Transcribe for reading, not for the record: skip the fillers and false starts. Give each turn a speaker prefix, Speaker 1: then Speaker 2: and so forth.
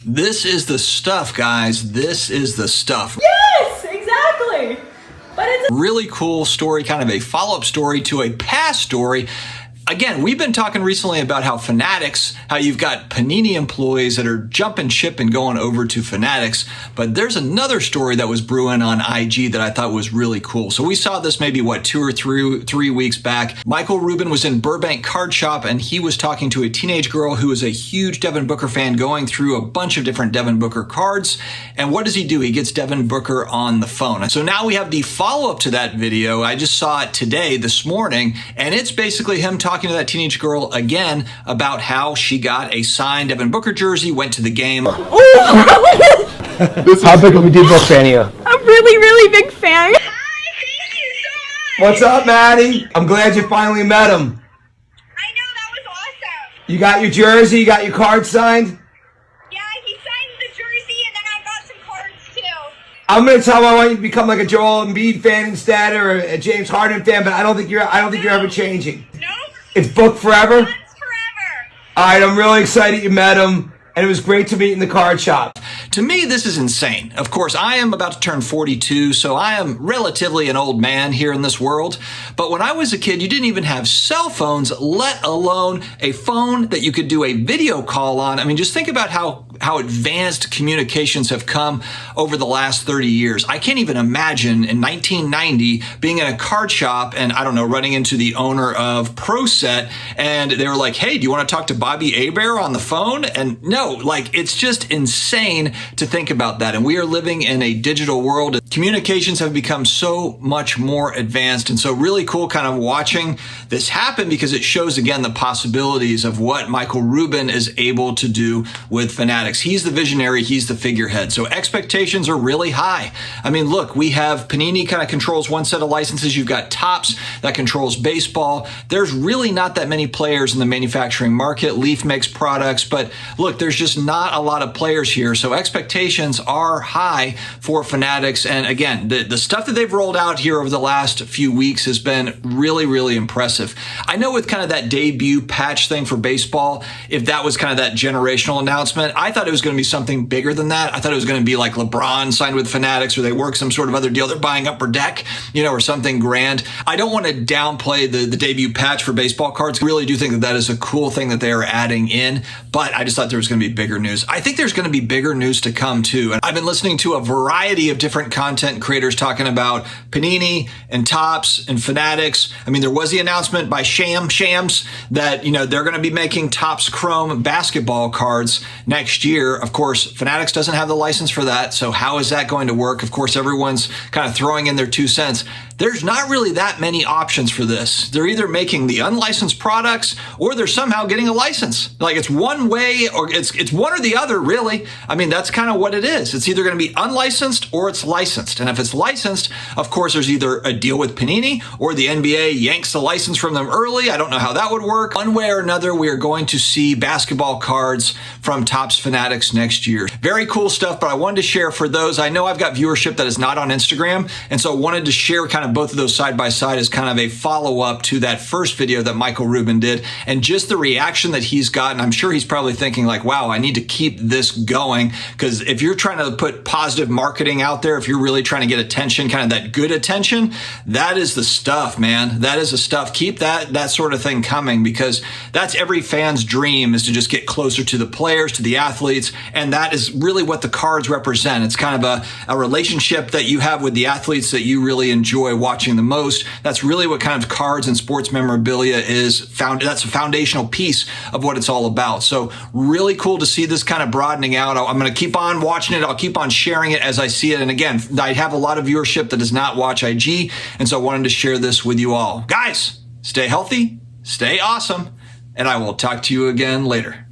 Speaker 1: This is the stuff, guys. This is the stuff.
Speaker 2: Yes, exactly. But it's a
Speaker 1: really cool story, kind of a follow-up story to a past story. Again, we've been talking recently about how Fanatics, how you've got Panini employees that are jumping ship and going over to Fanatics. But there's another story that was brewing on IG that I thought was really cool. So we saw this maybe, 2 or 3 weeks back. Michael Rubin was in Burbank Card Shop, and he was talking to a teenage girl who was a huge Devin Booker fan, going through a bunch of different Devin Booker cards. And what does he do? He gets Devin Booker on the phone. So now we have the follow-up to that video. I just saw it today, this morning, and it's basically him talking to that teenage girl again about how she got a signed Devin Booker jersey, went to the game.
Speaker 3: How big of a Devin Booker fan are you?
Speaker 2: a really, really big fan.
Speaker 4: Hi, thank you so much.
Speaker 3: What's up, Maddie? I'm glad you finally met him.
Speaker 4: I know, that was awesome.
Speaker 3: You got your jersey, you got your card signed?
Speaker 4: Yeah, he signed the jersey and then I got some cards too.
Speaker 3: I'm gonna tell him I want you to become like a Joel Embiid fan instead, or a James Harden fan, but I don't think you're ever changing.
Speaker 4: No,
Speaker 3: It's booked forever?
Speaker 4: that's forever.
Speaker 3: Alright, I'm really excited you met him, and it was great to meet in the card shop.
Speaker 1: To me, this is insane. Of course, I am about to turn 42, so I am relatively an old man here in this world. But when I was a kid, you didn't even have cell phones, let alone a phone that you could do a video call on. I mean, just think about how advanced communications have come over the last 30 years. I can't even imagine in 1990 being in a card shop and, I don't know, running into the owner of Pro Set, and they were like, hey, do you want to talk to Bobby Hebert on the phone? And no, like, it's just insane to think about that. And we are living in a digital world. Communications have become so much more advanced. And so really cool kind of watching this happen, because it shows again the possibilities of what Michael Rubin is able to do with Fanatics. He's the visionary, he's the figurehead. So expectations are really high. I mean, look, we have Panini kind of controls one set of licenses. You've got Topps that controls baseball. There's really not that many players in the manufacturing market. Leaf makes products, but look, there's just not a lot of players here. So expectations are high for Fanatics. And again, the stuff that they've rolled out here over the last few weeks has been really, really impressive. I know with kind of that debut patch thing for baseball, if that was kind of that generational announcement, I thought it was going to be something bigger than that. I thought it was going to be like LeBron signed with Fanatics, or they work some sort of other deal. They're buying Upper Deck, or something grand. I don't want to downplay the debut patch for baseball cards. I really do think that that is a cool thing that they are adding in, but I just thought there was going to be bigger news. I think there's going to be bigger news to come too. And I've been listening to a variety of different content creators talking about Panini and Topps and Fanatics. I mean, there was the announcement by Shams that, they're going to be making Topps Chrome basketball cards next year. Of course, Fanatics doesn't have the license for that. So how is that going to work? Of course, everyone's kind of throwing in their 2 cents. There's not really that many options for this. They're either making the unlicensed products or they're somehow getting a license. Like, it's one way or it's one or the other, really. I mean, that's kind of what it is. It's either going to be unlicensed or it's licensed. And if it's licensed, of course, there's either a deal with Panini or the NBA yanks the license from them early. I don't know how that would work. One way or another, we are going to see basketball cards from Topps Fanatics next year. Very cool stuff, but I wanted to share for those. I know I've got viewership that is not on Instagram, and so I wanted to share kind of both of those side by side as kind of a follow-up to that first video that Michael Rubin did, and just the reaction that he's gotten. I'm sure he's probably thinking like, wow, I need to keep this going, because if you're trying to put positive marketing out there, if you're really trying to get attention, kind of that good attention, that is the stuff, man. That is the stuff. Keep that sort of thing coming, because that's every fan's dream, is to just get closer to the players, to the athletes, and that is really what the cards represent. It's kind of a relationship that you have with the athletes that you really enjoy watching the most. That's really what kind of cards and sports memorabilia is found. That's a foundational piece of what it's all about. So really cool to see this kind of broadening out. I'm going to keep on watching it. I'll keep on sharing it as I see it. And again, I have a lot of viewership that does not watch IG. And so I wanted to share this with you all. Guys, stay healthy, stay awesome, and I will talk to you again later.